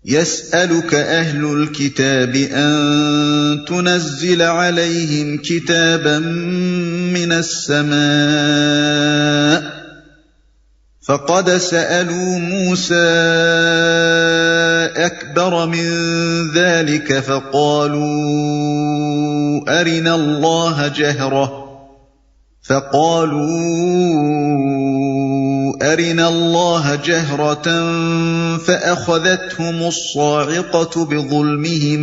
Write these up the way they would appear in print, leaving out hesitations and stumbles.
يسألك أهل الكتاب أن تنزل عليهم كتابا من السماء فقد سألوا موسى أكبر من ذلك فقالوا أرنا الله جهرة فأخذتهم الصاعقة بظلمهم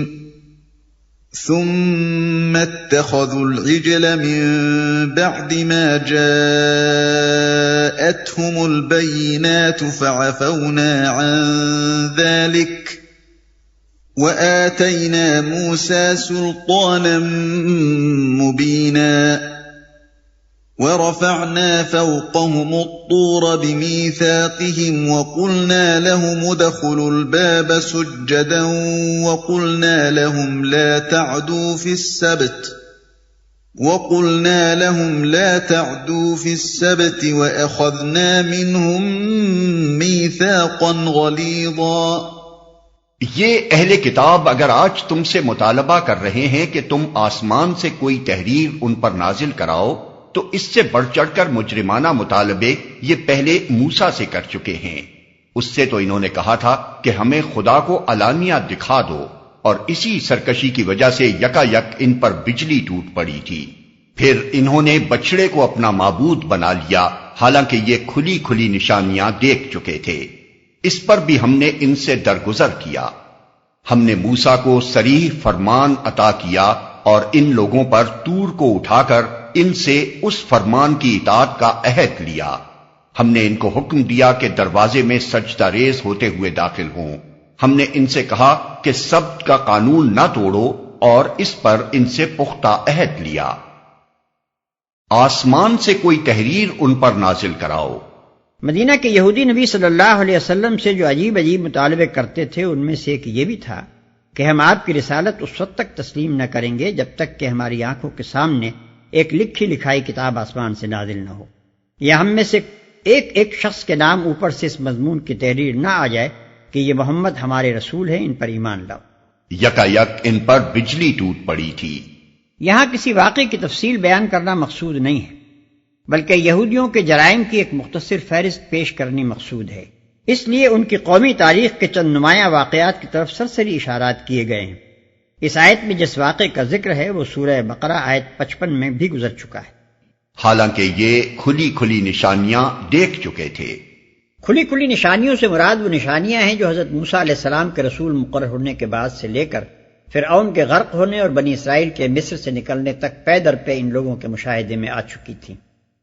ثم اتخذوا العجل من بعد ما جاءتهم البينات فعفونا عن ذلك وآتينا موسى سلطانا مبينا ورفعنا فوقهم الطور بميثاقهم وقلنا لهم ادخلوا الباب سجدا وقلنا لهم لا تعدوا في السبت وأخذنا منهم ميثاقا غليظا۔ یہ اہل کتاب اگر آج تم سے مطالبہ کر رہے ہیں کہ تم آسمان سے کوئی تحریر ان پر نازل کراؤ تو اس سے بڑھ چڑھ کر مجرمانہ مطالبے یہ پہلے موسیٰ سے کر چکے ہیں۔ اس سے تو انہوں نے کہا تھا کہ ہمیں خدا کو علانیہ دکھا دو، اور اسی سرکشی کی وجہ سے یکا یک ان پر بجلی ٹوٹ پڑی تھی۔ پھر انہوں نے بچڑے کو اپنا معبود بنا لیا، حالانکہ یہ کھلی کھلی نشانیاں دیکھ چکے تھے۔ اس پر بھی ہم نے ان سے درگزر کیا۔ ہم نے موسیٰ کو صریح فرمان عطا کیا اور ان لوگوں پر طور کو اٹھا کر ان سے اس فرمان کی اطاعت کا عہد لیا۔ ہم نے ان کو حکم دیا کہ دروازے میں سجدہ ریز ہوتے ہوئے داخل ہوں۔ ہم نے ان سے کہا کہ سبت کا قانون نہ توڑو اور اس پر ان سے پختہ عہد لیا۔ آسمان سے کوئی تحریر ان پر نازل کراؤ۔ مدینہ کے یہودی نبی صلی اللہ علیہ وسلم سے جو عجیب عجیب مطالبے کرتے تھے، ان میں سے ایک یہ بھی تھا کہ ہم آپ کی رسالت اس وقت تک تسلیم نہ کریں گے جب تک کہ ہماری آنکھوں کے سامنے ایک لکھی لکھائی کتاب آسمان سے نازل نہ ہو، یا ہم میں سے ایک شخص کے نام اوپر سے اس مضمون کی تحریر نہ آ جائے کہ یہ محمد ہمارے رسول ہیں، ان پر ایمان لاؤ۔ یکا یک ان پر بجلی ٹوٹ پڑی تھی۔ یہاں کسی واقعے کی تفصیل بیان کرنا مقصود نہیں ہے، بلکہ یہودیوں کے جرائم کی ایک مختصر فہرست پیش کرنی مقصود ہے۔ اس لیے ان کی قومی تاریخ کے چند نمایاں واقعات کی طرف سرسری اشارات کیے گئے ہیں۔ اس آیت میں جس واقعے کا ذکر ہے وہ سورہ بقرہ آیت 55 میں بھی گزر چکا ہے۔ حالانکہ یہ کھلی کھلی نشانیاں دیکھ چکے تھے۔ کھلی کھلی نشانیوں سے مراد وہ نشانیاں ہیں جو حضرت موسیٰ علیہ السلام کے رسول مقرر ہونے کے بعد سے لے کر فرعون کے غرق ہونے اور بنی اسرائیل کے مصر سے نکلنے تک پے در پے ان لوگوں کے مشاہدے میں آ چکی تھیں۔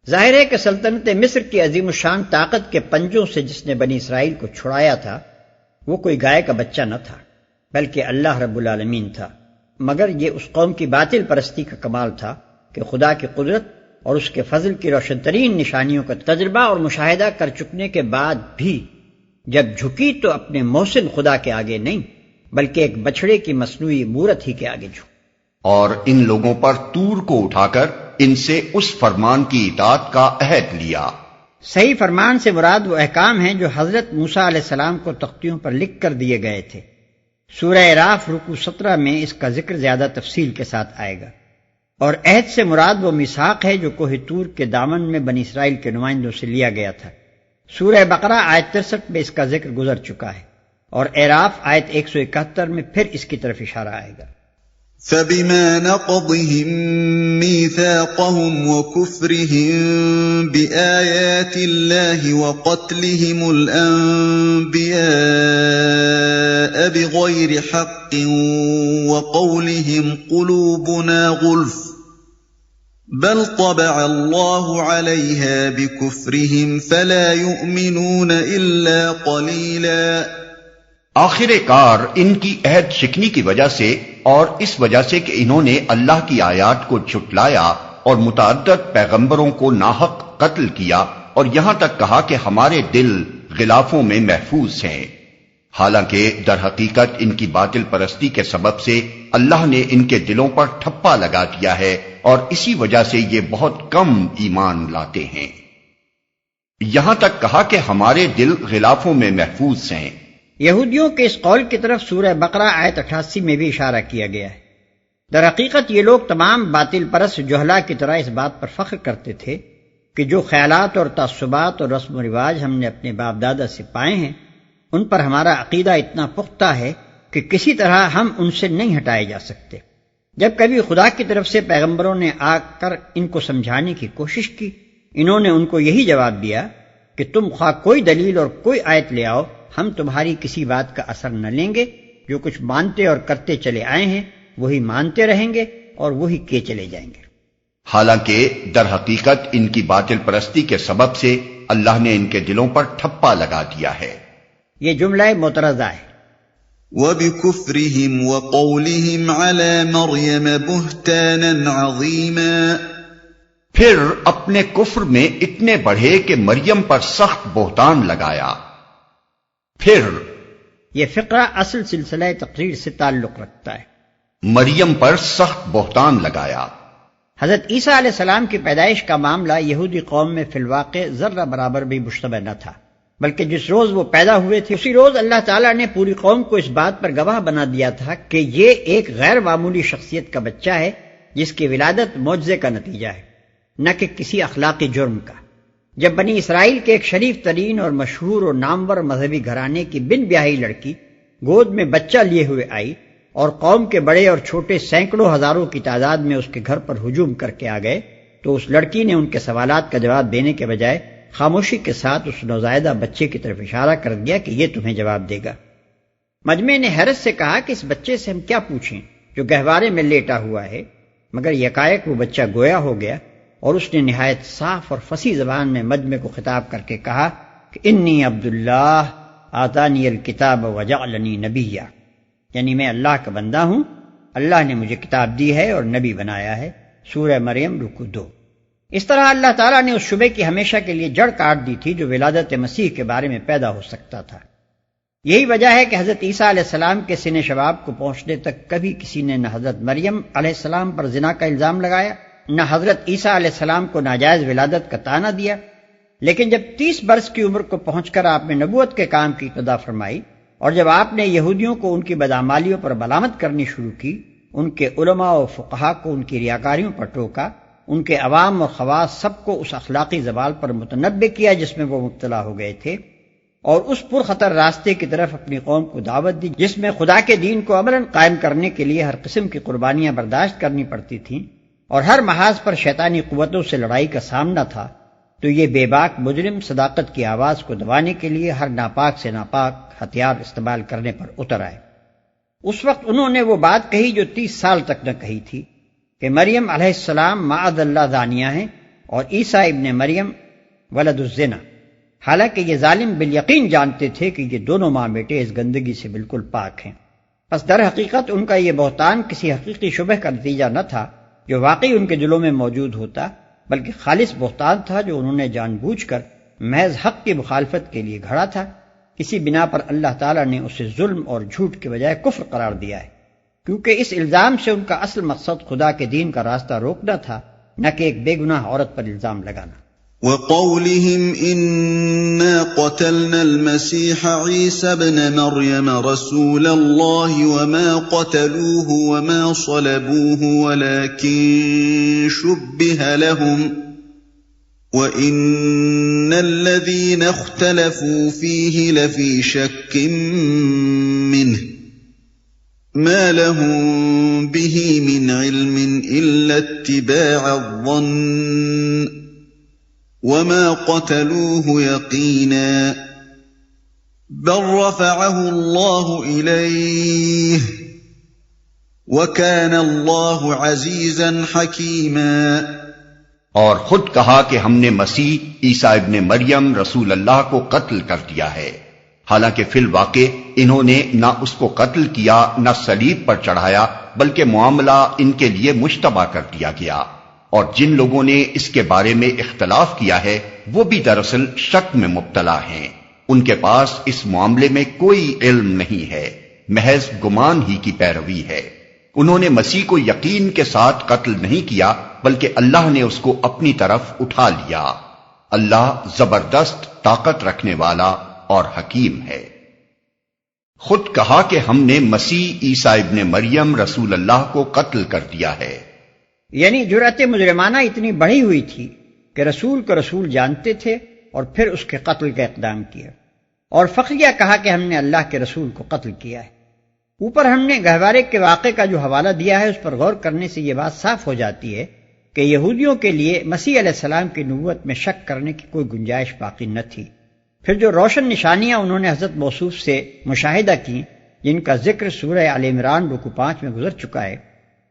ظاہر ہے کہ سلطنت مصر کی عظیم الشان طاقت کے پنجوں سے جس نے بنی اسرائیل کو چھڑایا تھا وہ کوئی گائے کا بچہ نہ تھا، بلکہ اللہ رب العالمین تھا۔ مگر یہ اس قوم کی باطل پرستی کا کمال تھا کہ خدا کی قدرت اور اس کے فضل کی روشن ترین نشانیوں کا تجربہ اور مشاہدہ کر چکنے کے بعد بھی جب جھکی تو اپنے محسن خدا کے آگے نہیں بلکہ ایک بچڑے کی مصنوعی مورت ہی کے آگے جھک۔ اور ان لوگوں پر طور کو اٹھا کر ان سے اس فرمان کی اطاعت کا عہد لیا۔ صحیح فرمان سے مراد وہ احکام ہیں جو حضرت موسیٰ علیہ السلام کو تختیوں پر لکھ کر دیے گئے تھے۔ سورہ اعراف رکوع 17 میں اس کا ذکر زیادہ تفصیل کے ساتھ آئے گا۔ اور عہد سے مراد وہ میثاق ہے جو کوہ طور کے دامن میں بنی اسرائیل کے نمائندوں سے لیا گیا تھا۔ سورہ بقرہ آیت 63 میں اس کا ذکر گزر چکا ہے، اور اعراف آیت 171 میں پھر اس کی طرف اشارہ آئے گا۔ فَبِمَا نَقْضِهِم مِّيثَاقَهُمْ وَكُفْرِهِم بِآيَاتِ اللَّهِ وَقَتْلِهِمُ الْأَنبِيَاءَ بِغَيْرِ حَقٍّ وَقَوْلِهِمْ قُلُوبُنَا غُلْفٌ بَلْ طَبَعَ اللَّهُ عَلَيْهَا بِكُفْرِهِمْ فَلَا يُؤْمِنُونَ إِلَّا قَلِيلًا۔ آخر کار ان کی عہد شکنی کی وجہ سے اور اس وجہ سے کہ انہوں نے اللہ کی آیات کو جھٹلایا اور متعدد پیغمبروں کو ناحق قتل کیا، اور یہاں تک کہا کہ ہمارے دل غلافوں میں محفوظ ہیں، حالانکہ در حقیقت ان کی باطل پرستی کے سبب سے اللہ نے ان کے دلوں پر ٹھپا لگا دیا ہے، اور اسی وجہ سے یہ بہت کم ایمان لاتے ہیں۔ یہاں تک کہا کہ ہمارے دل غلافوں میں محفوظ ہیں۔ یہودیوں کے اس قول کی طرف سورہ بقرہ آیت 88 میں بھی اشارہ کیا گیا ہے۔ در حقیقت یہ لوگ تمام باطل پرست جہلا کی طرح اس بات پر فخر کرتے تھے کہ جو خیالات اور تعصبات اور رسم و رواج ہم نے اپنے باپ دادا سے پائے ہیں ان پر ہمارا عقیدہ اتنا پختہ ہے کہ کسی طرح ہم ان سے نہیں ہٹائے جا سکتے۔ جب کبھی خدا کی طرف سے پیغمبروں نے آ کر ان کو سمجھانے کی کوشش کی، انہوں نے ان کو یہی جواب دیا کہ تم خواہ کوئی دلیل اور کوئی آیت لے آؤ، ہم تمہاری کسی بات کا اثر نہ لیں گے۔ جو کچھ مانتے اور کرتے چلے آئے ہیں وہی مانتے رہیں گے اور وہی کیے چلے جائیں گے۔ حالانکہ در حقیقت ان کی باطل پرستی کے سبب سے اللہ نے ان کے دلوں پر ٹھپا لگا دیا ہے۔ یہ جملہ معترضہ ہے۔ وَبِكُفْرِهِمْ وَقَوْلِهِمْ عَلَى مَرْيَمَ بُهْتَانًا عَظِيمًا، پھر اپنے کفر میں اتنے بڑھے کہ مریم پر سخت بہتان لگایا۔ پھر یہ فقرہ اصل سلسلہ تقریر سے تعلق رکھتا ہے۔ مریم پر سخت بہتان لگایا۔ حضرت عیسیٰ علیہ السلام کی پیدائش کا معاملہ یہودی قوم میں فی الواقع ذرہ برابر بھی مشتبہ نہ تھا، بلکہ جس روز وہ پیدا ہوئے تھے اسی روز اللہ تعالیٰ نے پوری قوم کو اس بات پر گواہ بنا دیا تھا کہ یہ ایک غیر معمولی شخصیت کا بچہ ہے جس کی ولادت معجزے کا نتیجہ ہے، نہ کہ کسی اخلاقی جرم کا۔ جب بنی اسرائیل کے ایک شریف ترین اور مشہور اور نامور مذہبی گھرانے کی بن بیاہی لڑکی گود میں بچہ لیے ہوئے آئی اور قوم کے بڑے اور چھوٹے سینکڑوں ہزاروں کی تعداد میں اس کے گھر پر ہجوم کر کے آ گئے، تو اس لڑکی نے ان کے سوالات کا جواب دینے کے بجائے خاموشی کے ساتھ اس نوزائیدہ بچے کی طرف اشارہ کر دیا کہ یہ تمہیں جواب دے گا۔ مجمع نے حیرت سے کہا کہ اس بچے سے ہم کیا پوچھیں جو گہوارے میں لیٹا ہوا ہے، مگر یکایک وہ بچہ گویا ہو گیا اور اس نے نہایت صاف اور فصیح زبان میں مجمع کو خطاب کر کے کہا کہ انی عبداللہ آتانی الکتاب وجعلنی نبیا، یعنی میں اللہ کا بندہ ہوں، اللہ نے مجھے کتاب دی ہے اور نبی بنایا ہے۔ سورہ مریم رکوع 2۔ اس طرح اللہ تعالیٰ نے اس شبے کی ہمیشہ کے لیے جڑ کاٹ دی تھی جو ولادت مسیح کے بارے میں پیدا ہو سکتا تھا۔ یہی وجہ ہے کہ حضرت عیسیٰ علیہ السلام کے سن شباب کو پہنچنے تک کبھی کسی نے نہ حضرت مریم علیہ السلام پر زنا کا الزام لگایا، نہ حضرت عیسیٰ علیہ السلام کو ناجائز ولادت کا طعنہ دیا۔ لیکن جب 30 برس کی عمر کو پہنچ کر آپ نے نبوت کے کام کی ابتدا فرمائی اور جب آپ نے یہودیوں کو ان کی بدعمالیوں پر ملامت کرنی شروع کی، ان کے علماء و فقہا کو ان کی ریاکاریوں پر ٹوکا، ان کے عوام اور خواص سب کو اس اخلاقی زوال پر متنبہ کیا جس میں وہ مبتلا ہو گئے تھے، اور اس پرخطر راستے کی طرف اپنی قوم کو دعوت دی جس میں خدا کے دین کو عملاً قائم کرنے کے لیے ہر قسم کی قربانیاں برداشت کرنی پڑتی تھیں اور ہر محاذ پر شیطانی قوتوں سے لڑائی کا سامنا تھا، تو یہ بے باک مجرم صداقت کی آواز کو دبانے کے لیے ہر ناپاک سے ناپاک ہتھیار استعمال کرنے پر اتر آئے۔ اس وقت انہوں نے وہ بات کہی جو 30 سال تک نہ کہی تھی کہ مریم علیہ السلام معاذ اللہ زانیہ ہیں اور عیسیٰ ابن مریم ولد الزنا، حالانکہ یہ ظالم بالیقین جانتے تھے کہ یہ دونوں ماں بیٹے اس گندگی سے بالکل پاک ہیں۔ پس در حقیقت ان کا یہ بہتان کسی حقیقی شبہ کا نتیجہ نہ تھا جو واقعی ان کے دلوں میں موجود ہوتا، بلکہ خالص بہتان تھا جو انہوں نے جان بوجھ کر محض حق کی مخالفت کے لیے گھڑا تھا۔ اسی بنا پر اللہ تعالیٰ نے اسے ظلم اور جھوٹ کے بجائے کفر قرار دیا ہے، کیونکہ اس الزام سے ان کا اصل مقصد خدا کے دین کا راستہ روکنا تھا، نہ کہ ایک بے گناہ عورت پر الزام لگانا۔ وَقَوْلِهِمْ إِنَّا قَتَلْنَا الْمَسِيحَ عِيسَى ابْنَ مَرْيَمَ رَسُولَ اللَّهِ وَمَا قَتَلُوهُ وَمَا صَلَبُوهُ وَلَكِن شُبِّهَ لَهُمْ وَإِنَّ الَّذِينَ اخْتَلَفُوا فِيهِ لَفِي شَكٍّ مِّنْهُ مَا لَهُم بِهِ مِنْ عِلْمٍ إِلَّا اتِّبَاعَ الظَّنِّ وَمَا قَتَلُوهُ يَقِينًا بَلْ رَفَعَهُ اللَّهُ إِلَيْهِ وَكَانَ اللَّهُ عَزِيزًا حَكِيمًا۔ اور خود کہا کہ ہم نے مسیح عیسیٰ ابن مریم رسول اللہ کو قتل کر دیا ہے، حالانکہ فی الواقع انہوں نے نہ اس کو قتل کیا نہ صلیب پر چڑھایا، بلکہ معاملہ ان کے لیے مشتبہ کر دیا گیا، اور جن لوگوں نے اس کے بارے میں اختلاف کیا ہے وہ بھی دراصل شک میں مبتلا ہیں۔ ان کے پاس اس معاملے میں کوئی علم نہیں ہے، محض گمان ہی کی پیروی ہے۔ انہوں نے مسیح کو یقین کے ساتھ قتل نہیں کیا، بلکہ اللہ نے اس کو اپنی طرف اٹھا لیا۔ اللہ زبردست طاقت رکھنے والا اور حکیم ہے۔ خود کہا کہ ہم نے مسیح عیسیٰ ابن مریم رسول اللہ کو قتل کر دیا ہے۔ یعنی جرأت مجرمانہ اتنی بڑھی ہوئی تھی کہ رسول کو رسول جانتے تھے اور پھر اس کے قتل کا اقدام کیا، اور فخریہ کہا کہ ہم نے اللہ کے رسول کو قتل کیا ہے۔ اوپر ہم نے گہوارے کے واقعے کا جو حوالہ دیا ہے اس پر غور کرنے سے یہ بات صاف ہو جاتی ہے کہ یہودیوں کے لیے مسیح علیہ السلام کی نبوت میں شک کرنے کی کوئی گنجائش باقی نہ تھی۔ پھر جو روشن نشانیاں انہوں نے حضرت موصوف سے مشاہدہ کی، جن کا ذکر سورہ آل عمران رکو 5 میں گزر چکا ہے،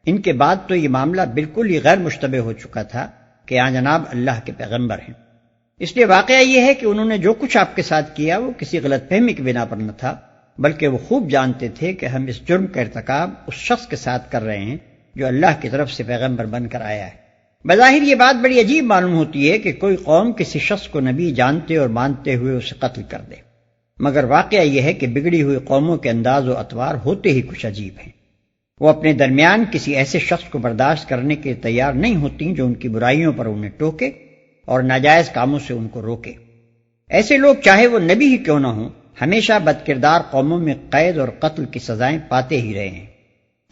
ان کے بعد تو یہ معاملہ بالکل ہی غیر مشتبہ ہو چکا تھا کہ آن جناب اللہ کے پیغمبر ہیں۔ اس لیے واقعہ یہ ہے کہ انہوں نے جو کچھ آپ کے ساتھ کیا وہ کسی غلط فہمی کی بنا پر نہ تھا، بلکہ وہ خوب جانتے تھے کہ ہم اس جرم کا ارتکاب اس شخص کے ساتھ کر رہے ہیں جو اللہ کی طرف سے پیغمبر بن کر آیا ہے۔ بظاہر یہ بات بڑی عجیب معلوم ہوتی ہے کہ کوئی قوم کسی شخص کو نبی جانتے اور مانتے ہوئے اسے قتل کر دے، مگر واقعہ یہ ہے کہ بگڑی ہوئی قوموں کے انداز و اطوار ہوتے ہی کچھ عجیب ہیں۔ وہ اپنے درمیان کسی ایسے شخص کو برداشت کرنے کے تیار نہیں ہوتی جو ان کی برائیوں پر انہیں ٹوکے اور ناجائز کاموں سے ان کو روکے۔ ایسے لوگ چاہے وہ نبی ہی کیوں نہ ہوں، ہمیشہ بدکردار قوموں میں قید اور قتل کی سزائیں پاتے ہی رہے ہیں۔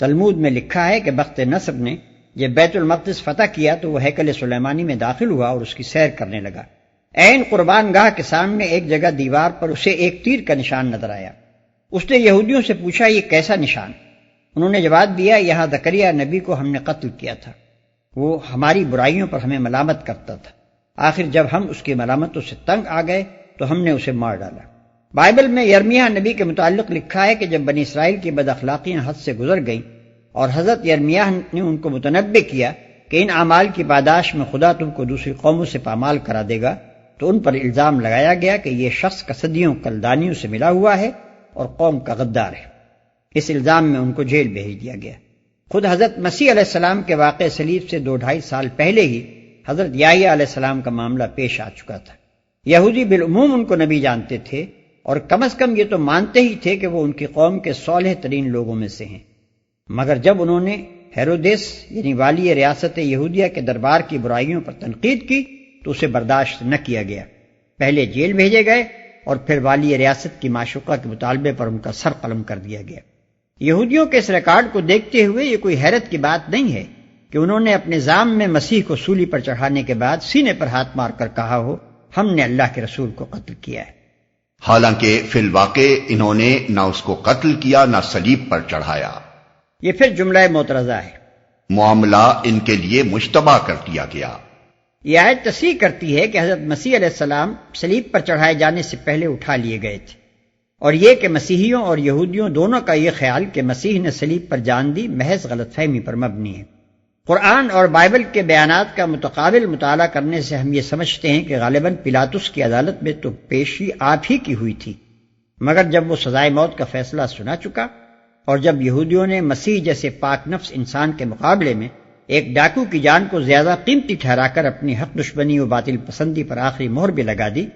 تلمود میں لکھا ہے کہ بخت نصر نے جب بیت المقدس فتح کیا تو وہ ہیکل سلیمانی میں داخل ہوا اور اس کی سیر کرنے لگا۔ عین قربان گاہ کے سامنے ایک جگہ دیوار پر اسے ایک تیر کا نشان نظر آیا۔ اس نے یہودیوں سے پوچھا یہ کیسا نشان؟ انہوں نے جواب دیا یہاں زکریا نبی کو ہم نے قتل کیا تھا، وہ ہماری برائیوں پر ہمیں ملامت کرتا تھا، آخر جب ہم اس کی ملامتوں سے تنگ آ گئے تو ہم نے اسے مار ڈالا۔ بائبل میں یرمیہ نبی کے متعلق لکھا ہے کہ جب بنی اسرائیل کی بد اخلاقیاں حد سے گزر گئیں اور حضرت یرمیہ نے ان کو متنبع کیا کہ ان اعمال کی پاداش میں خدا تم کو دوسری قوموں سے پامال کرا دے گا، تو ان پر الزام لگایا گیا کہ یہ شخص صدیوں کلدانیوں سے ملا ہوا ہے اور قوم کا غدار ہے۔ اس الزام میں ان کو جیل بھیج دیا گیا۔ خود حضرت مسیح علیہ السلام کے واقع صلیب سے 2-2.5 سال پہلے ہی حضرت یحییٰ علیہ السلام کا معاملہ پیش آ چکا تھا۔ یہودی بالعموم ان کو نبی جانتے تھے اور کم از کم یہ تو مانتے ہی تھے کہ وہ ان کی قوم کے صالح ترین لوگوں میں سے ہیں، مگر جب انہوں نے ہیرودیس یعنی والی ریاست یہودیہ کے دربار کی برائیوں پر تنقید کی تو اسے برداشت نہ کیا گیا۔ پہلے جیل بھیجے گئے اور پھر والی ریاست کی معشوقہ کے مطالبے پر ان کا سر قلم کر دیا گیا۔ یہودیوں کے اس ریکارڈ کو دیکھتے ہوئے یہ کوئی حیرت کی بات نہیں ہے کہ انہوں نے اپنے ضام میں مسیح کو سولی پر چڑھانے کے بعد سینے پر ہاتھ مار کر کہا ہو ہم نے اللہ کے رسول کو قتل کیا ہے۔ حالانکہ فی الواقع انہوں نے نہ اس کو قتل کیا نہ صلیب پر چڑھایا۔ یہ پھر جملہ معترضہ ہے۔ معاملہ ان کے لیے مشتبہ کر دیا گیا۔ یہ آیت تصریح کرتی ہے کہ حضرت مسیح علیہ السلام صلیب پر چڑھائے جانے سے پہلے اٹھا لیے گئے تھے، اور یہ کہ مسیحیوں اور یہودیوں دونوں کا یہ خیال کہ مسیح نے صلیب پر جان دی محض غلط فہمی پر مبنی ہے۔ قرآن اور بائبل کے بیانات کا متقابل مطالعہ کرنے سے ہم یہ سمجھتے ہیں کہ غالباً پلاطس کی عدالت میں تو پیشی آپ ہی کی ہوئی تھی، مگر جب وہ سزائے موت کا فیصلہ سنا چکا اور جب یہودیوں نے مسیح جیسے پاک نفس انسان کے مقابلے میں ایک ڈاکو کی جان کو زیادہ قیمتی ٹھہرا کر اپنی حق دشمنی و باطل پسندی پر آخری مہر بھی لگا دی،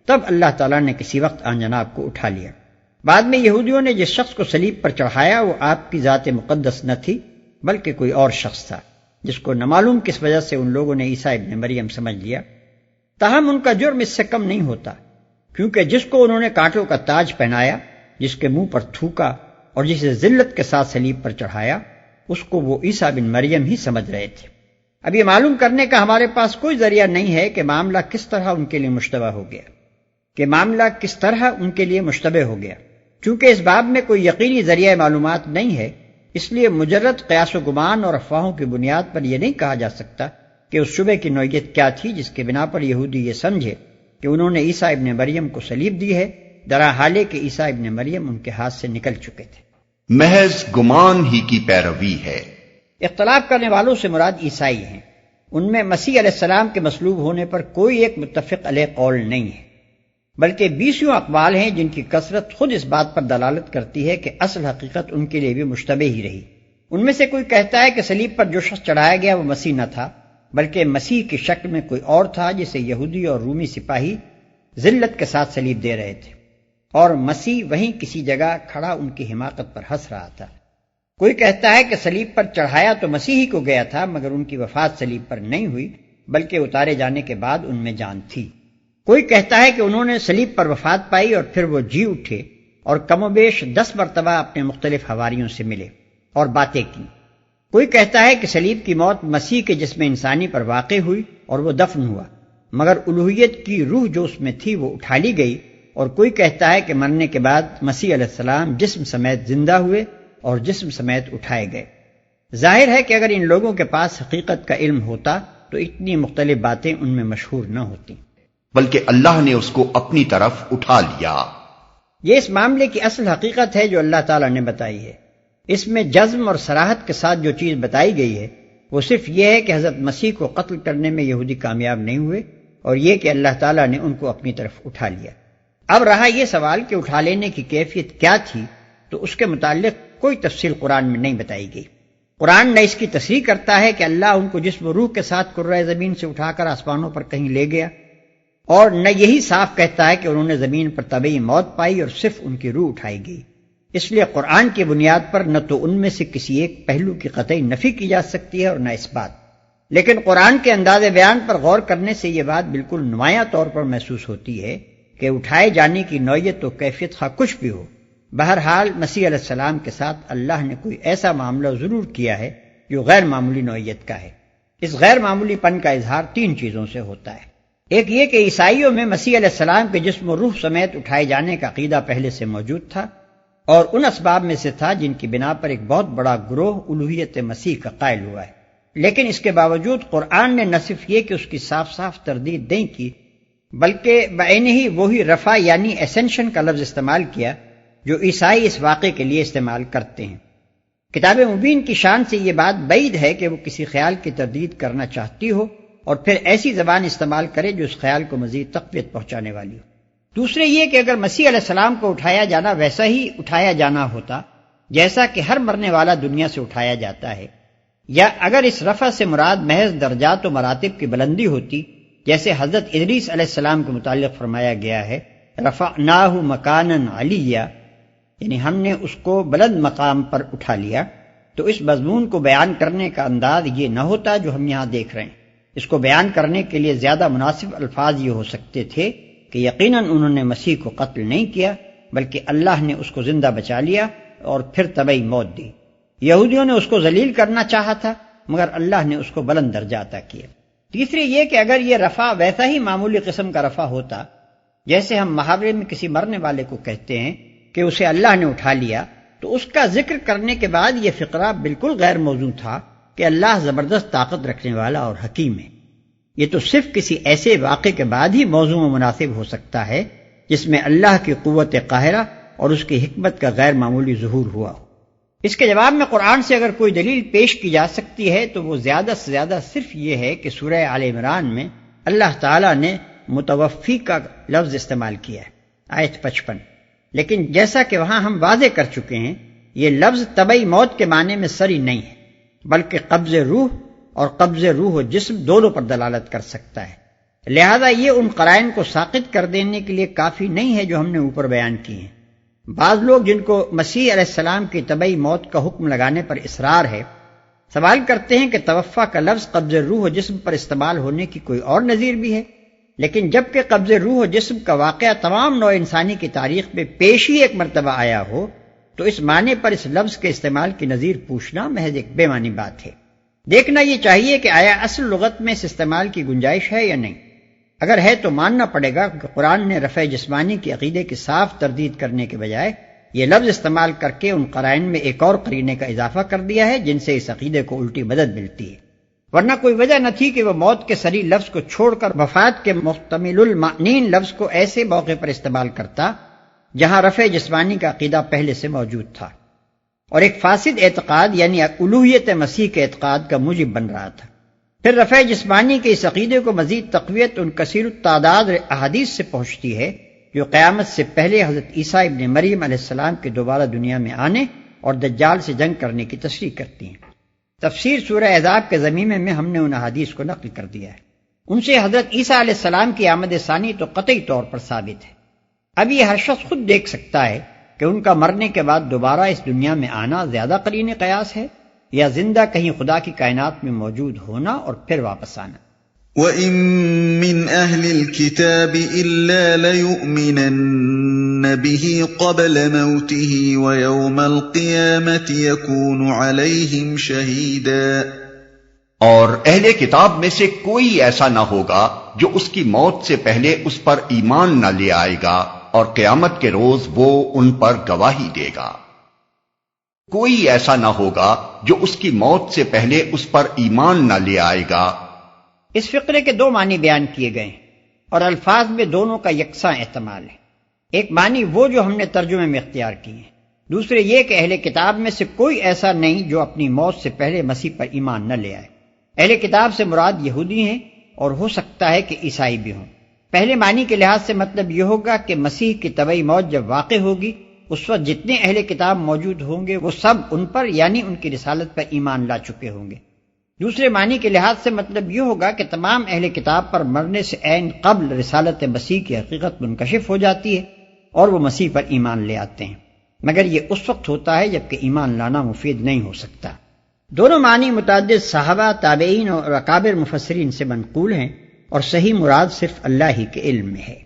تب اللہ تعالیٰ نے کسی وقت آن جناب کو اٹھا لیا۔ بعد میں یہودیوں نے جس شخص کو صلیب پر چڑھایا وہ آپ کی ذات مقدس نہ تھی بلکہ کوئی اور شخص تھا جس کو نہ معلوم کس وجہ سے ان لوگوں نے عیسیٰ ابن مریم سمجھ لیا۔ تاہم ان کا جرم اس سے کم نہیں ہوتا، کیونکہ جس کو انہوں نے کانٹوں کا تاج پہنایا، جس کے منہ پر تھوکا اور جسے ذلت کے ساتھ صلیب پر چڑھایا، اس کو وہ عیسیٰ بن مریم ہی سمجھ رہے تھے۔ اب یہ معلوم کرنے کا ہمارے پاس کوئی ذریعہ نہیں ہے کہ معاملہ کس طرح ان کے لیے مشتبہ ہو گیا، چونکہ اس باب میں کوئی یقینی ذریعہ معلومات نہیں ہے، اس لیے مجرد قیاس و گمان اور افواہوں کی بنیاد پر یہ نہیں کہا جا سکتا کہ اس شبے کی نوعیت کیا تھی جس کے بنا پر یہودی یہ سمجھے کہ انہوں نے عیسیٰ ابن مریم کو صلیب دی ہے، درا حالے کہ عیسیٰ ابن مریم ان کے ہاتھ سے نکل چکے تھے۔ محض گمان ہی کی پیروی ہے۔ اختلاف کرنے والوں سے مراد عیسائی ہیں، ان میں مسیح علیہ السلام کے مصلوب ہونے پر کوئی ایک متفق علیہ قول نہیں ہے، بلکہ 20 اقوال ہیں جن کی کثرت خود اس بات پر دلالت کرتی ہے کہ اصل حقیقت ان کے لیے بھی مشتبہ ہی رہی۔ ان میں سے کوئی کہتا ہے کہ صلیب پر جو شخص چڑھایا گیا وہ مسیح نہ تھا بلکہ مسیح کی شکل میں کوئی اور تھا جسے یہودی اور رومی سپاہی ذلت کے ساتھ صلیب دے رہے تھے، اور مسیح وہیں کسی جگہ کھڑا ان کی حماقت پر ہنس رہا تھا۔ کوئی کہتا ہے کہ صلیب پر چڑھایا تو مسیح ہی کو گیا تھا مگر ان کی وفات صلیب پر نہیں ہوئی بلکہ اتارے جانے کے بعد ان میں جان تھی۔ کوئی کہتا ہے کہ انہوں نے صلیب پر وفات پائی اور پھر وہ جی اٹھے اور کم و بیش 10 مرتبہ اپنے مختلف حواریوں سے ملے اور باتیں کی۔ کوئی کہتا ہے کہ صلیب کی موت مسیح کے جسم انسانی پر واقع ہوئی اور وہ دفن ہوا، مگر الوہیت کی روح جو اس میں تھی وہ اٹھا لی گئی، اور کوئی کہتا ہے کہ مرنے کے بعد مسیح علیہ السلام جسم سمیت زندہ ہوئے اور جسم سمیت اٹھائے گئے۔ ظاہر ہے کہ اگر ان لوگوں کے پاس حقیقت کا علم ہوتا تو اتنی مختلف باتیں ان میں مشہور نہ ہوتی، بلکہ اللہ نے اس کو اپنی طرف اٹھا لیا۔ یہ اس معاملے کی اصل حقیقت ہے جو اللہ تعالیٰ نے بتائی ہے۔ اس میں جزم اور صراحت کے ساتھ جو چیز بتائی گئی ہے وہ صرف یہ ہے کہ حضرت مسیح کو قتل کرنے میں یہودی کامیاب نہیں ہوئے، اور یہ کہ اللہ تعالیٰ نے ان کو اپنی طرف اٹھا لیا۔ اب رہا یہ سوال کہ اٹھا لینے کی کیفیت کیا تھی، تو اس کے متعلق کوئی تفصیل قرآن میں نہیں بتائی گئی۔ قرآن نہ اس کی تصریح کرتا ہے کہ اللہ ان کو جسم و روح کے ساتھ کرۂ زمین سے اٹھا کر آسمانوں پر کہیں لے گیا، اور نہ یہی صاف کہتا ہے کہ انہوں نے زمین پر طبعی موت پائی اور صرف ان کی روح اٹھائی گئی۔ اس لیے قرآن کی بنیاد پر نہ تو ان میں سے کسی ایک پہلو کی قطعی نفی کی جا سکتی ہے اور نہ اس بات، لیکن قرآن کے انداز بیان پر غور کرنے سے یہ بات بالکل نمایاں طور پر محسوس ہوتی ہے کہ اٹھائے جانے کی نوعیت و کیفیت خواہ کچھ بھی ہو، بہرحال مسیح علیہ السلام کے ساتھ اللہ نے کوئی ایسا معاملہ ضرور کیا ہے جو غیر معمولی نوعیت کا ہے۔ اس غیر معمولی پن کا اظہار 3 چیزوں سے ہوتا ہے۔ ایک یہ کہ عیسائیوں میں مسیح علیہ السلام کے جسم و روح سمیت اٹھائے جانے کا عقیدہ پہلے سے موجود تھا، اور ان اسباب میں سے تھا جن کی بنا پر ایک بہت بڑا گروہ الوہیت مسیح کا قائل ہوا ہے۔ لیکن اس کے باوجود قرآن نے نہ صرف یہ کہ اس کی صاف صاف تردید نہیں کی، بلکہ بعینہ ہی وہی رفع یعنی اسینشن کا لفظ استعمال کیا جو عیسائی اس واقعے کے لیے استعمال کرتے ہیں۔ کتاب مبین کی شان سے یہ بات بعید ہے کہ وہ کسی خیال کی تردید کرنا چاہتی ہو اور پھر ایسی زبان استعمال کرے جو اس خیال کو مزید تقویت پہنچانے والی ہو۔ دوسرے یہ کہ اگر مسیح علیہ السلام کو اٹھایا جانا ویسا ہی اٹھایا جانا ہوتا جیسا کہ ہر مرنے والا دنیا سے اٹھایا جاتا ہے، یا اگر اس رفع سے مراد محض درجات و مراتب کی بلندی ہوتی، جیسے حضرت ادریس علیہ السلام کے متعلق فرمایا گیا ہے رفعناہ مکانا علیہ، یعنی ہم نے اس کو بلند مقام پر اٹھا لیا، تو اس مضمون کو بیان کرنے کا انداز یہ نہ ہوتا جو ہم یہاں دیکھ رہے ہیں۔ اس کو بیان کرنے کے لیے زیادہ مناسب الفاظ یہ ہو سکتے تھے کہ یقیناً انہوں نے مسیح کو قتل نہیں کیا، بلکہ اللہ نے اس کو زندہ بچا لیا اور پھر طبعی موت دی۔ یہودیوں نے اس کو ذلیل کرنا چاہا تھا، مگر اللہ نے اس کو بلند درجہ عطا کیا۔ تیسری یہ کہ اگر یہ رفع ویسا ہی معمولی قسم کا رفع ہوتا جیسے ہم محاورے میں کسی مرنے والے کو کہتے ہیں کہ اسے اللہ نے اٹھا لیا، تو اس کا ذکر کرنے کے بعد یہ فقرہ بالکل غیر موزوں تھا کہ اللہ زبردست طاقت رکھنے والا اور حکیم ہے۔ یہ تو صرف کسی ایسے واقعے کے بعد ہی موضوع و مناسب ہو سکتا ہے جس میں اللہ کی قوت قاہرہ اور اس کی حکمت کا غیر معمولی ظہور ہوا ہو۔ اس کے جواب میں قرآن سے اگر کوئی دلیل پیش کی جا سکتی ہے تو وہ زیادہ سے زیادہ صرف یہ ہے کہ سورہ آل عمران میں اللہ تعالیٰ نے متوفی کا لفظ استعمال کیا ہے، آیت 55، لیکن جیسا کہ وہاں ہم واضح کر چکے ہیں یہ لفظ طبعی موت کے معنی میں صریح نہیں ہے، بلکہ قبض روح اور قبض روح و جسم دونوں پر دلالت کر سکتا ہے۔ لہذا یہ ان قرائن کو ساقط کر دینے کے لیے کافی نہیں ہے جو ہم نے اوپر بیان کی ہیں۔ بعض لوگ جن کو مسیح علیہ السلام کی طبعی موت کا حکم لگانے پر اصرار ہے سوال کرتے ہیں کہ توفیٰ کا لفظ قبض روح و جسم پر استعمال ہونے کی کوئی اور نظیر بھی ہے، لیکن جبکہ قبض روح و جسم کا واقعہ تمام نوع انسانی کی تاریخ میں پیش ہی ایک مرتبہ آیا ہو، تو اس معنی پر اس لفظ کے استعمال کی نظیر پوچھنا محض ایک بے معنی بات ہے۔ دیکھنا یہ چاہیے کہ آیا اصل لغت میں اس استعمال کی گنجائش ہے یا نہیں۔ اگر ہے تو ماننا پڑے گا کہ قرآن نے رفع جسمانی کے عقیدے کی صاف تردید کرنے کے بجائے یہ لفظ استعمال کر کے ان قرائن میں ایک اور قرینے کا اضافہ کر دیا ہے جن سے اس عقیدے کو الٹی مدد ملتی ہے، ورنہ کوئی وجہ نہ تھی کہ وہ موت کے صریح لفظ کو چھوڑ کر وفات کے محتمل المعنین لفظ کو ایسے موقع پر استعمال کرتا جہاں رفع جسمانی کا عقیدہ پہلے سے موجود تھا اور ایک فاسد اعتقاد یعنی الوہیت مسیح کے اعتقاد کا موجب بن رہا تھا۔ پھر رفع جسمانی کے اس عقیدے کو مزید تقویت ان کثیر التعداد احادیث سے پہنچتی ہے جو قیامت سے پہلے حضرت عیسیٰ ابن مریم علیہ السلام کے دوبارہ دنیا میں آنے اور دجال سے جنگ کرنے کی تشریح کرتی ہیں۔ تفسیر سورہ احزاب کے ضمیمے میں ہم نے ان احادیث کو نقل کر دیا ہے۔ ان سے حضرت عیسیٰ علیہ السلام کی آمد ثانی تو قطعی طور پر ثابت ہے۔ اب یہ ہر شخص خود دیکھ سکتا ہے کہ ان کا مرنے کے بعد دوبارہ اس دنیا میں آنا زیادہ قرین قیاس ہے یا زندہ کہیں خدا کی کائنات میں موجود ہونا اور پھر واپس آنا۔ وَإِن مِّنْ أَهْلِ الْكِتَابِ إِلَّا لَيُؤْمِنَنَّ به قبل موته ويوم القيامة يكون عليهم شهيدا۔ اور اہل کتاب میں سے کوئی ایسا نہ ہوگا جو اس کی موت سے پہلے اس پر ایمان نہ لے آئے گا، اور قیامت کے روز وہ ان پر گواہی دے گا۔ کوئی ایسا نہ ہوگا جو اس کی موت سے پہلے اس پر ایمان نہ لے آئے گا۔ اس فقرے کے دو معنی بیان کیے گئے ہیں اور الفاظ میں دونوں کا یکساں احتمال ہے۔ ایک معنی وہ جو ہم نے ترجمے میں اختیار کیے ہیں، دوسرے یہ کہ اہل کتاب میں سے کوئی ایسا نہیں جو اپنی موت سے پہلے مسیح پر ایمان نہ لے آئے۔ اہل کتاب سے مراد یہودی ہیں اور ہو سکتا ہے کہ عیسائی بھی ہوں۔ پہلے معنی کے لحاظ سے مطلب یہ ہوگا کہ مسیح کی طبعی موت جب واقع ہوگی، اس وقت جتنے اہل کتاب موجود ہوں گے وہ سب ان پر یعنی ان کی رسالت پر ایمان لا چکے ہوں گے۔ دوسرے معنی کے لحاظ سے مطلب یہ ہوگا کہ تمام اہل کتاب پر مرنے سے عین قبل رسالت مسیح کی حقیقت منکشف ہو جاتی ہے اور وہ مسیح پر ایمان لے آتے ہیں، مگر یہ اس وقت ہوتا ہے جبکہ ایمان لانا مفید نہیں ہو سکتا۔ دونوں معنی متعدد صحابہ، تابعین اور اکابر مفسرین سے منقول ہیں اور صحیح مراد صرف اللہ ہی کے علم میں ہے۔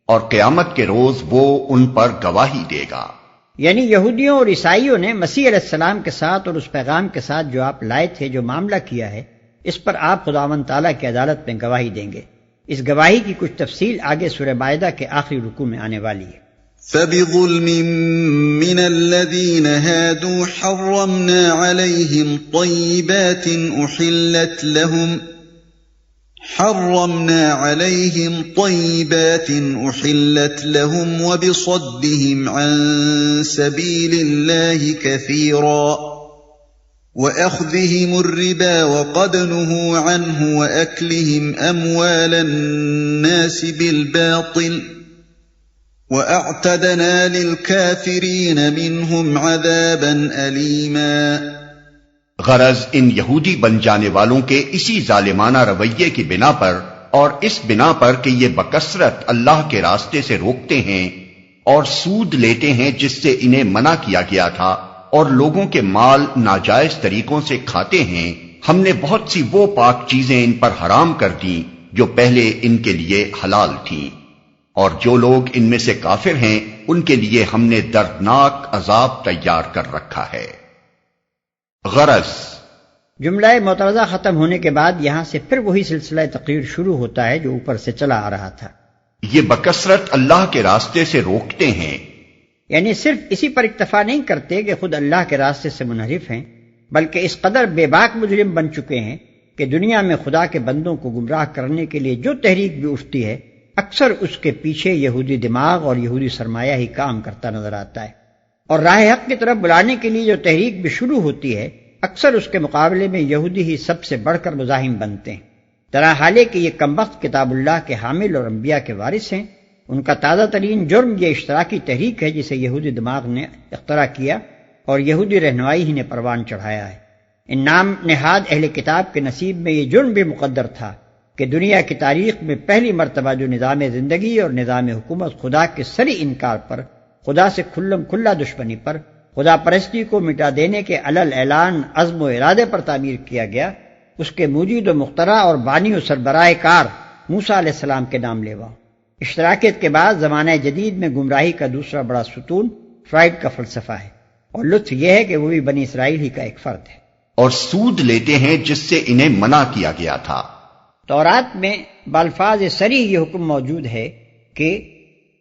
اور قیامت کے روز وہ ان پر گواہی دے گا، یعنی یہودیوں اور عیسائیوں نے مسیح علیہ السلام کے ساتھ اور اس پیغام کے ساتھ جو آپ لائے تھے، جو معاملہ کیا ہے، اس پر آپ خداوند تعالیٰ کی عدالت میں گواہی دیں گے۔ اس گواہی کی کچھ تفصیل آگے سورہ مائدہ کے آخری رکوع میں آنے والی ہے۔ فَبِظُلْمٍ مِّنَ الَّذِينَ هَادُوا حَرَّمْنَا عَلَيْهِمْ طَيِّبَاتٍ أُحِلَّتْ لَهُمْ وَبِصَدِّهِمْ عَن سَبِيلِ اللَّهِ كَثِيرًا وَأَخْذِهِمُ الرِّبَا وَقَدْ نُهُوا عَنْهُ وَأَكْلِهِمْ أَمْوَالَ النَّاسِ بِالْبَاطِلِ وَأَعْتَدْنَا لِلْكَافِرِينَ مِنْهُمْ عَذَابًا أَلِيمًا۔ غرض ان یہودی بن جانے والوں کے اسی ظالمانہ رویے کی بنا پر اور اس بنا پر کہ یہ بکثرت اللہ کے راستے سے روکتے ہیں اور سود لیتے ہیں جس سے انہیں منع کیا گیا تھا، اور لوگوں کے مال ناجائز طریقوں سے کھاتے ہیں، ہم نے بہت سی وہ پاک چیزیں ان پر حرام کر دیں جو پہلے ان کے لیے حلال تھیں، اور جو لوگ ان میں سے کافر ہیں ان کے لیے ہم نے دردناک عذاب تیار کر رکھا ہے۔ غرض جملہ معترضہ ختم ہونے کے بعد یہاں سے پھر وہی سلسلہ تقریر شروع ہوتا ہے جو اوپر سے چلا آ رہا تھا۔ یہ بکثرت اللہ کے راستے سے روکتے ہیں، یعنی صرف اسی پر اکتفا نہیں کرتے کہ خود اللہ کے راستے سے منحرف ہیں، بلکہ اس قدر بے باک مجرم بن چکے ہیں کہ دنیا میں خدا کے بندوں کو گمراہ کرنے کے لیے جو تحریک بھی اٹھتی ہے، اکثر اس کے پیچھے یہودی دماغ اور یہودی سرمایہ ہی کام کرتا نظر آتا ہے، اور راہ حق کی طرف بلانے کے لیے جو تحریک بھی شروع ہوتی ہے، اکثر اس کے مقابلے میں یہودی ہی سب سے بڑھ کر مزاحم بنتے ہیں۔ طرح حالے کہ یہ کمبخت کتاب اللہ کے حامل اور انبیاء کے وارث ہیں، ان کا تازہ ترین جرم یہ اشتراکی تحریک ہے جسے یہودی دماغ نے اختراع کیا اور یہودی رہنمائی ہی نے پروان چڑھایا ہے۔ ان نام نہاد اہل کتاب کے نصیب میں یہ جرم بھی مقدر تھا کہ دنیا کی تاریخ میں پہلی مرتبہ جو نظام زندگی اور نظام حکومت خدا کے سری انکار پر، خدا سے کھلم کھلا دشمنی پر، خدا پرستی کو مٹا دینے کے علل اعلان عزم و ارادے پر تعمیر کیا گیا، اس کے موجود و مخترع اور بانی و سربراہ کار موسیٰ علیہ السلام کے نام لیوا۔ اشتراکیت کے بعد زمانہ جدید میں گمراہی کا دوسرا بڑا ستون فرائڈ کا فلسفہ ہے، اور لطف یہ ہے کہ وہ بھی بنی اسرائیل ہی کا ایک فرد ہے۔ اور سود لیتے ہیں جس سے انہیں منع کیا گیا تھا۔ تورات میں بالفاظ صریح یہ حکم موجود ہے کہ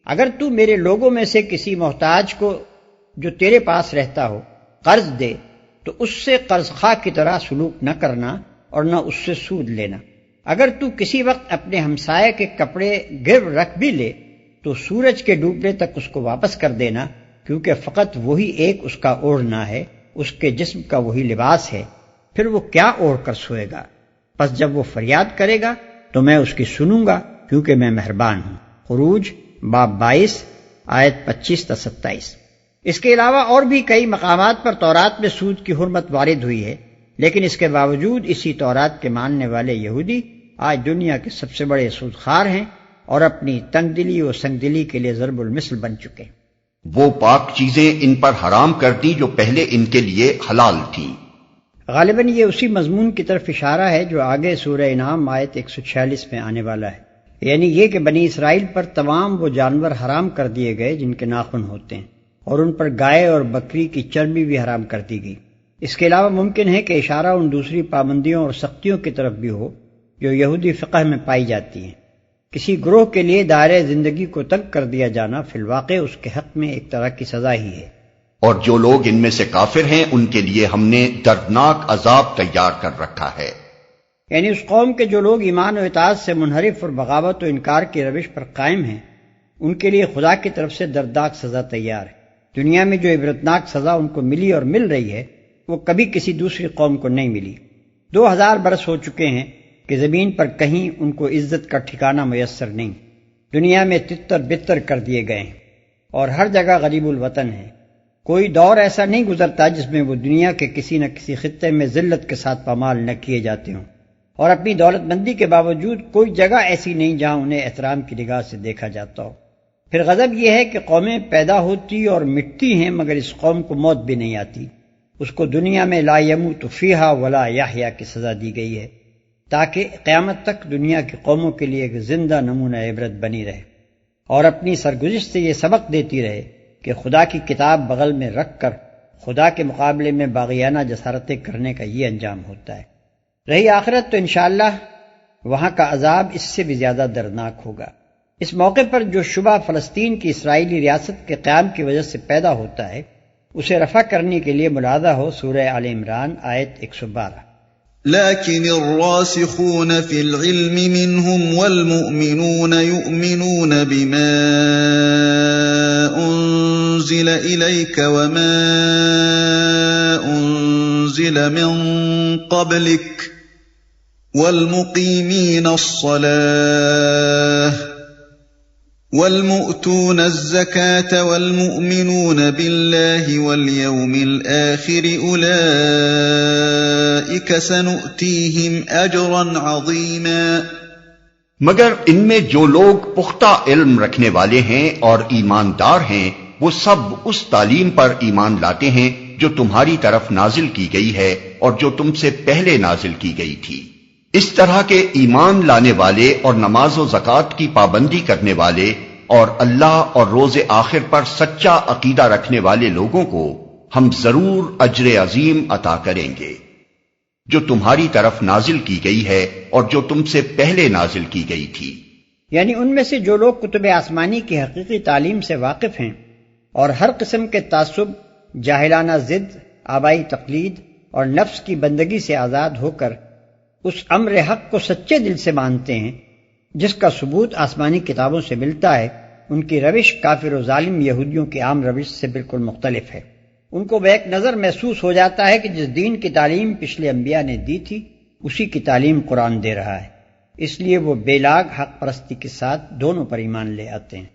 اگر تو میرے لوگوں میں سے کسی محتاج کو جو تیرے پاس رہتا ہو قرض دے تو اس سے قرض خواہ کی طرح سلوک نہ کرنا اور نہ اس سے سود لینا۔ اگر تو کسی وقت اپنے ہمسائے کے کپڑے گرو رکھ بھی لے تو سورج کے ڈوبنے تک اس کو واپس کر دینا، کیونکہ فقط وہی ایک اس کا اوڑھنا ہے، اس کے جسم کا وہی لباس ہے، پھر وہ کیا اوڑھ کر سوئے گا؟ پس جب وہ فریاد کرے گا تو میں اس کی سنوں گا، کیونکہ میں مہربان ہوں۔ خروج باب 22 آیت 25 تا 27۔ اس کے علاوہ اور بھی کئی مقامات پر تورات میں سود کی حرمت وارد ہوئی ہے، لیکن اس کے باوجود اسی تورات کے ماننے والے یہودی آج دنیا کے سب سے بڑے سود خوار ہیں اور اپنی تنگ دلی و سنگ دلی کے لیے ضرب المثل بن چکے۔ وہ پاک چیزیں ان پر حرام کر دی جو پہلے ان کے لیے حلال تھیں۔ غالباً یہ اسی مضمون کی طرف اشارہ ہے جو آگے سورہ انعام آیت 146 میں آنے والا ہے۔ یعنی یہ کہ بنی اسرائیل پر تمام وہ جانور حرام کر دیے گئے جن کے ناخن ہوتے ہیں، اور ان پر گائے اور بکری کی چربی بھی حرام کر دی گئی۔ اس کے علاوہ ممکن ہے کہ اشارہ ان دوسری پابندیوں اور سختیوں کی طرف بھی ہو جو یہودی فقہ میں پائی جاتی ہیں۔ کسی گروہ کے لیے دائرۂ زندگی کو تنگ کر دیا جانا فی الواقع اس کے حق میں ایک طرح کی سزا ہی ہے۔ اور جو لوگ ان میں سے کافر ہیں ان کے لیے ہم نے دردناک عذاب تیار کر رکھا ہے۔ یعنی اس قوم کے جو لوگ ایمان و اطاعت سے منحرف اور بغاوت و انکار کی روش پر قائم ہیں، ان کے لیے خدا کی طرف سے دردناک سزا تیار ہے۔ دنیا میں جو عبرتناک سزا ان کو ملی اور مل رہی ہے وہ کبھی کسی دوسری قوم کو نہیں ملی۔ 2000 برس ہو چکے ہیں کہ زمین پر کہیں ان کو عزت کا ٹھکانہ میسر نہیں۔ دنیا میں تتر بتر کر دیے گئے ہیں اور ہر جگہ غریب الوطن ہے۔ کوئی دور ایسا نہیں گزرتا جس میں وہ دنیا کے کسی نہ کسی خطے میں ذلت کے ساتھ پامال نہ کیے جاتے ہوں، اور اپنی دولت مندی کے باوجود کوئی جگہ ایسی نہیں جہاں انہیں احترام کی نگاہ سے دیکھا جاتا ہو۔ پھر غضب یہ ہے کہ قومیں پیدا ہوتی اور مٹتی ہیں مگر اس قوم کو موت بھی نہیں آتی۔ اس کو دنیا میں لا یموت فیہا ولا یحییٰ کی سزا دی گئی ہے تاکہ قیامت تک دنیا کی قوموں کے لیے ایک زندہ نمونہ عبرت بنی رہے، اور اپنی سرگزشت سے یہ سبق دیتی رہے کہ خدا کی کتاب بغل میں رکھ کر خدا کے مقابلے میں باغیانہ جسارتیں کرنے کا یہ انجام ہوتا ہے۔ رہی آخرت تو انشاءاللہ وہاں کا عذاب اس سے بھی زیادہ دردناک ہوگا۔ اس موقع پر جو شبہ فلسطین کی اسرائیلی ریاست کے قیام کی وجہ سے پیدا ہوتا ہے اسے رفع کرنے کے لیے ملاحظہ ہو سورہ آل عمران آیت 112۔ لكن الراسخون في العلم منهم والمؤمنون يؤمنون بما أنزل إليك وما أنزل من قبلك والمقيمين الصلاة والمؤتون الزكاة والمؤمنون بالله واليوم الآخر أولئك سنؤتيهم أجرا عظيما۔ مگر ان میں جو لوگ پختہ علم رکھنے والے ہیں اور ایماندار ہیں وہ سب اس تعلیم پر ایمان لاتے ہیں جو تمہاری طرف نازل کی گئی ہے اور جو تم سے پہلے نازل کی گئی تھی۔ اس طرح کے ایمان لانے والے اور نماز و زکوٰۃ کی پابندی کرنے والے اور اللہ اور روز آخر پر سچا عقیدہ رکھنے والے لوگوں کو ہم ضرور اجر عظیم عطا کریں گے جو تمہاری طرف نازل کی گئی ہے اور جو تم سے پہلے نازل کی گئی تھی۔ یعنی ان میں سے جو لوگ کتب آسمانی کی حقیقی تعلیم سے واقف ہیں اور ہر قسم کے تعصب، جاہلانہ ضد، آبائی تقلید اور نفس کی بندگی سے آزاد ہو کر اس امر حق کو سچے دل سے مانتے ہیں جس کا ثبوت آسمانی کتابوں سے ملتا ہے، ان کی روش کافر و ظالم یہودیوں کی عام روش سے بالکل مختلف ہے۔ ان کو بیک نظر محسوس ہو جاتا ہے کہ جس دین کی تعلیم پچھلے انبیاء نے دی تھی اسی کی تعلیم قرآن دے رہا ہے، اس لیے وہ بے لاگ حق پرستی کے ساتھ دونوں پر ایمان لے آتے ہیں۔